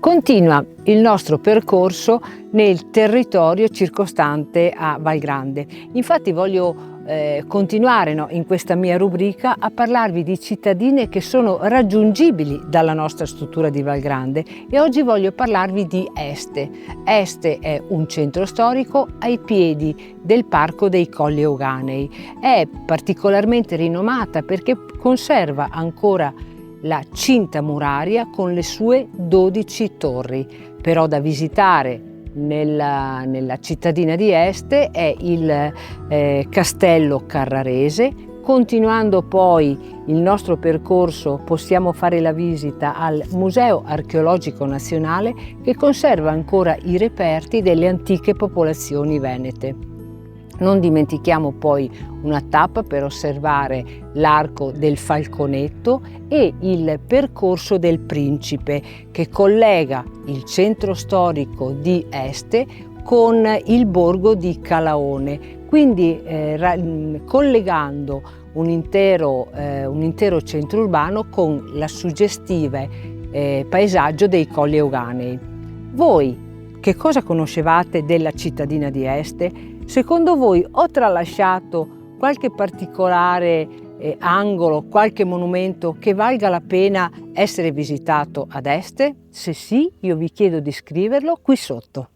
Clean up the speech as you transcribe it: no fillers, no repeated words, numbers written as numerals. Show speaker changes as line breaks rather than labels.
Continua il nostro percorso nel territorio circostante a Val Grande. Infatti voglio continuare in questa mia rubrica a parlarvi di cittadine che sono raggiungibili dalla nostra struttura di Val Grande e oggi voglio parlarvi di Este. Este è un centro storico ai piedi del Parco dei Colli Euganei. È particolarmente rinomata perché conserva ancora la cinta muraria con le sue 12 torri, però da visitare nella cittadina di Este è il Castello Carrarese. Continuando poi il nostro percorso possiamo fare la visita al Museo Archeologico Nazionale che conserva ancora i reperti delle antiche popolazioni venete. Non dimentichiamo poi una tappa per osservare l'Arco del Falconetto e il Percorso del Principe che collega il centro storico di Este con il borgo di Calaone, quindi collegando un intero centro urbano con la suggestive paesaggio dei Colli Euganei. Voi che cosa conoscevate della cittadina di Este? Secondo voi ho tralasciato qualche particolare angolo, qualche monumento che valga la pena essere visitato ad Este? Se sì, io vi chiedo di scriverlo qui sotto.